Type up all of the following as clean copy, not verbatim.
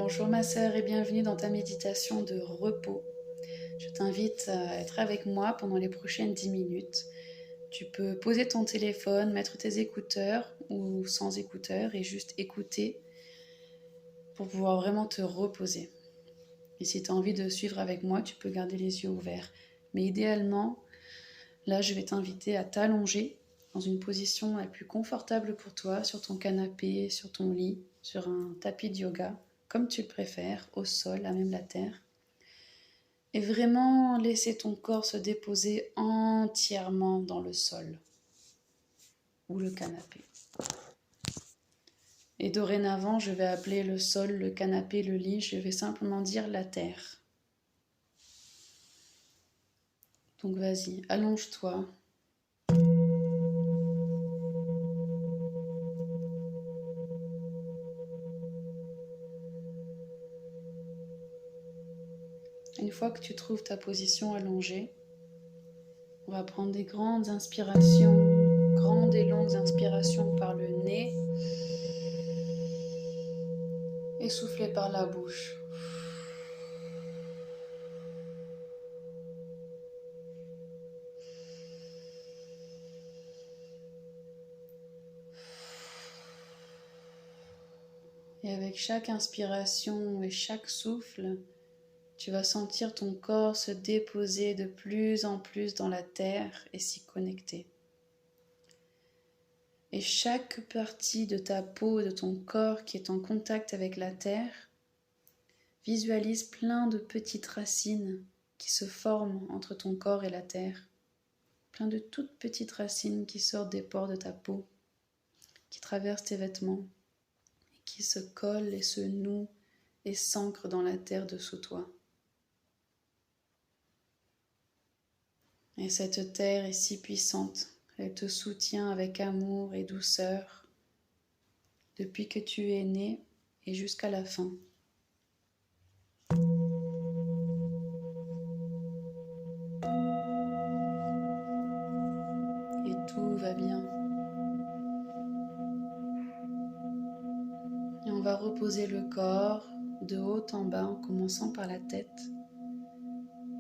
Bonjour ma sœur et bienvenue dans ta méditation de repos. Je t'invite à être avec moi pendant les prochaines 10 minutes. Tu peux poser ton téléphone, mettre tes écouteurs ou sans écouteurs et juste écouter pour pouvoir vraiment te reposer. Et si tu as envie de suivre avec moi, tu peux garder les yeux ouverts. Mais idéalement, là je vais t'inviter à t'allonger dans une position la plus confortable pour toi, sur ton canapé, sur ton lit, sur un tapis de yoga, comme tu le préfères, au sol, à même la terre. Et vraiment laisser ton corps se déposer entièrement dans le sol ou le canapé. Et dorénavant, je vais appeler le sol, le canapé, le lit, je vais simplement dire la terre. Donc vas-y, allonge-toi. Une fois que tu trouves ta position allongée, on va prendre des grandes inspirations, grandes et longues inspirations par le nez et souffler par la bouche. Et avec chaque inspiration et chaque souffle, tu vas sentir ton corps se déposer de plus en plus dans la terre et s'y connecter. Et chaque partie de ta peau, de ton corps qui est en contact avec la terre, visualise plein de petites racines qui se forment entre ton corps et la terre. Plein de toutes petites racines qui sortent des pores de ta peau, qui traversent tes vêtements, et qui se collent et se nouent et s'ancrent dans la terre dessous toi. Et cette terre est si puissante, elle te soutient avec amour et douceur depuis que tu es né et jusqu'à la fin. Et tout va bien. Et on va reposer le corps de haut en bas en commençant par la tête.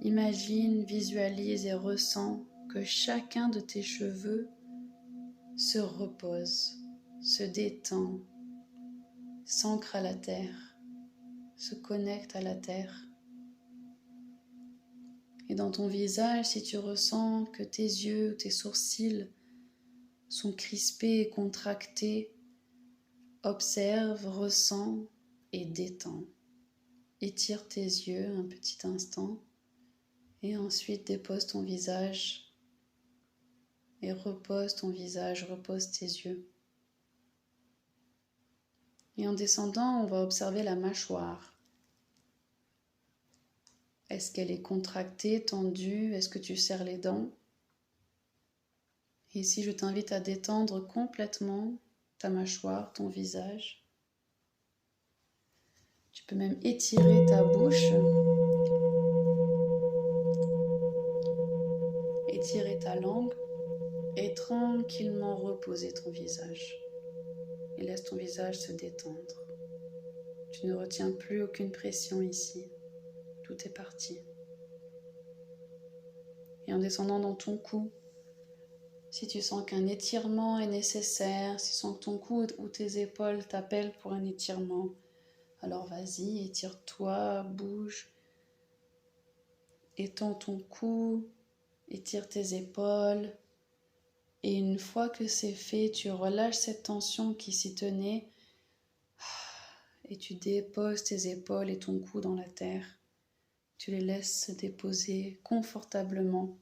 Imagine, visualise et ressens que chacun de tes cheveux se repose, se détend, s'ancre à la terre, se connecte à la terre. Et dans ton visage, si tu ressens que tes yeux, tes sourcils sont crispés et contractés, observe, ressens et détends. Étire tes yeux un petit instant et ensuite dépose ton visage et repose ton visage, repose tes yeux. Et en descendant, on va observer la mâchoire. Est-ce qu'elle est contractée, tendue? Est-ce que tu serres les dents? Et ici, je t'invite à détendre complètement ta mâchoire, ton visage. Tu peux même étirer ta bouche, étirer ta langue et tranquillement reposer ton visage. Et laisse ton visage se détendre. Tu ne retiens plus aucune pression ici. Tout est parti. Et en descendant dans ton cou, si tu sens qu'un étirement est nécessaire, si tu sens que ton cou ou tes épaules t'appellent pour un étirement, alors vas-y, étire-toi, bouge, étends ton cou, étire tes épaules. Et une fois que c'est fait, tu relâches cette tension qui s'y tenait et tu déposes tes épaules et ton cou dans la terre. Tu les laisses se déposer confortablement.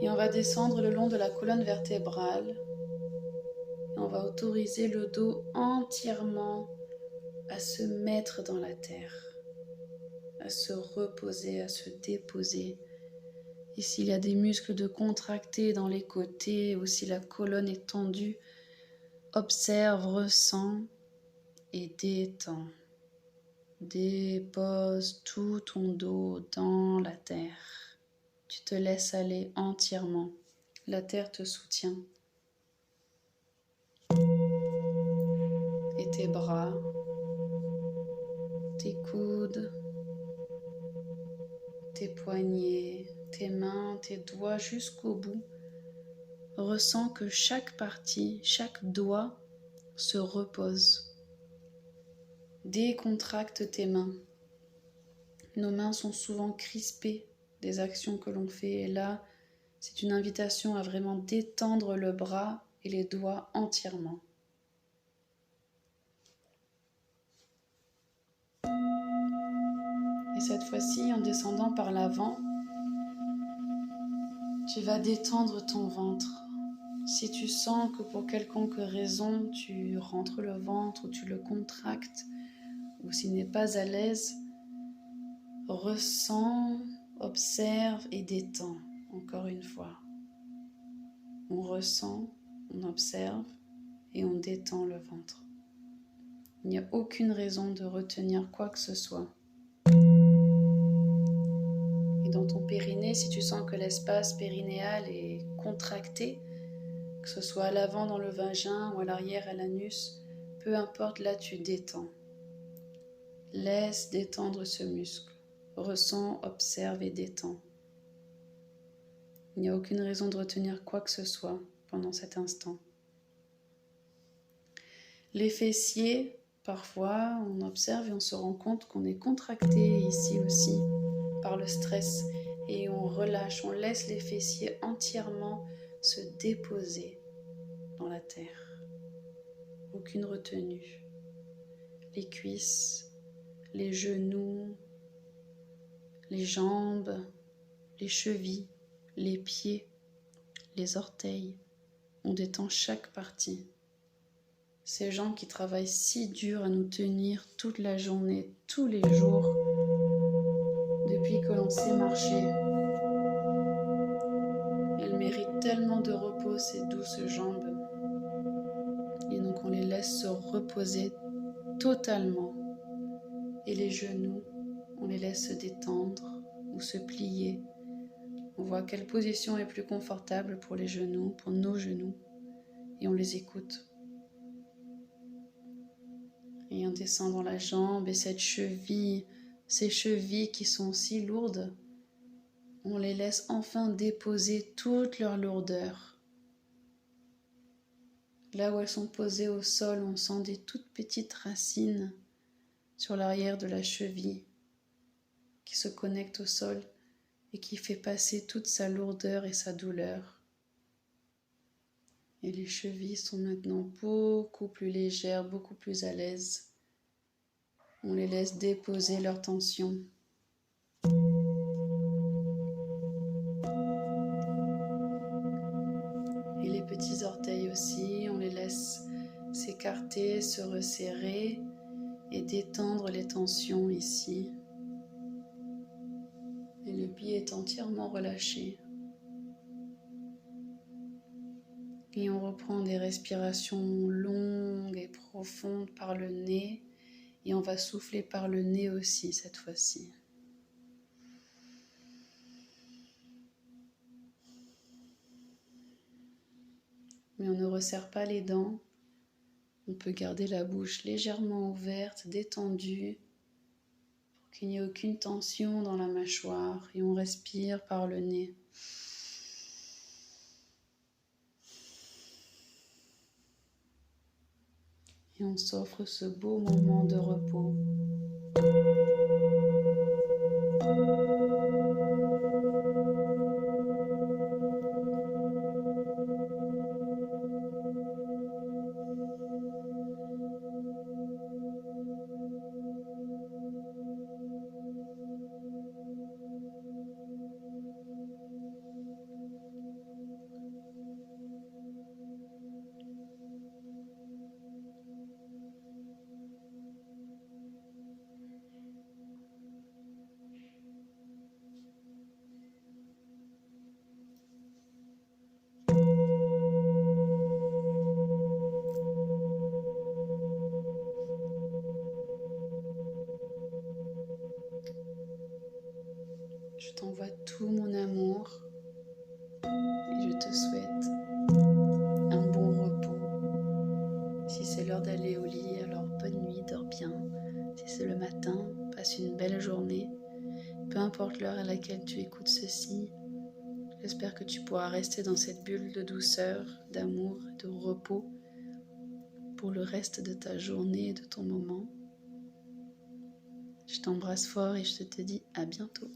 Et on va descendre le long de la colonne vertébrale. Et on va autoriser le dos entièrement à se mettre dans la terre, à se reposer, à se déposer. Et s'il y a des muscles de contractés dans les côtés ou si la colonne est tendue, observe, ressens et détends. Dépose tout ton dos dans la terre. Tu te laisses aller entièrement. La terre te soutient. et tes bras, tes coudes, tes poignets, tes mains, tes doigts jusqu'au bout. Ressens que chaque partie, chaque doigt se repose. Décontracte tes mains. Nos mains sont souvent crispées des actions que l'on fait et là, c'est une invitation à vraiment détendre le bras et les doigts entièrement. Et cette fois-ci, en descendant par l'avant, tu vas détendre ton ventre. Si tu sens que pour quelconque raison, tu rentres le ventre ou tu le contractes, ou s'il n'est pas à l'aise, ressens, observe et détends. Encore une fois. On ressent, on observe et on détend le ventre. Il n'y a aucune raison de retenir quoi que ce soit. Et dans ton périnée, si tu sens que l'espace périnéal est contracté, que ce soit à l'avant dans le vagin ou à l'arrière à l'anus, peu importe, là tu détends. Laisse détendre ce muscle. Ressens, observe et détends. Il n'y a aucune raison de retenir quoi que ce soit pendant cet instant. Les fessiers, parfois, on observe et on se rend compte qu'on est contracté ici aussi par le stress et on relâche, on laisse les fessiers entièrement se déposer dans la terre. Aucune retenue. Les cuisses, les genoux, les jambes, les chevilles, les pieds, les orteils. On détend chaque partie. Ces gens qui travaillent si dur à nous tenir toute la journée, tous les jours, depuis que l'on sait marcher. Elles méritent tellement de repos, ces douces jambes. Et donc on les laisse se reposer totalement. Et les genoux, on les laisse se détendre ou se plier. On voit quelle position est plus confortable pour les genoux, pour nos genoux. Et on les écoute. Et on descend dans la jambe et cette cheville, ces chevilles qui sont si lourdes, on les laisse enfin déposer toute leur lourdeur. Là où elles sont posées au sol, on sent des toutes petites racines sur l'arrière de la cheville qui se connectent au sol et qui fait passer toute sa lourdeur et sa douleur. Et les chevilles sont maintenant beaucoup plus légères, beaucoup plus à l'aise. On les laisse déposer leur tension. Et les petits orteils aussi, on les laisse s'écarter, se resserrer et détendre les tensions ici. Et le pied est entièrement relâché. Et on reprend des respirations longues et profondes par le nez. Et on va souffler par le nez aussi cette fois-ci. Mais on ne resserre pas les dents. On peut garder la bouche légèrement ouverte, détendue, pour qu'il n'y ait aucune tension dans la mâchoire. Et on respire par le nez. Et on s'offre ce beau moment de repos. c'est le matin, passe une belle journée. Peu importe l'heure à laquelle tu écoutes ceci, j'espère que tu pourras rester dans cette bulle de douceur, d'amour, de repos pour le reste de ta journée et de ton moment. Je t'embrasse fort et je te dis à bientôt.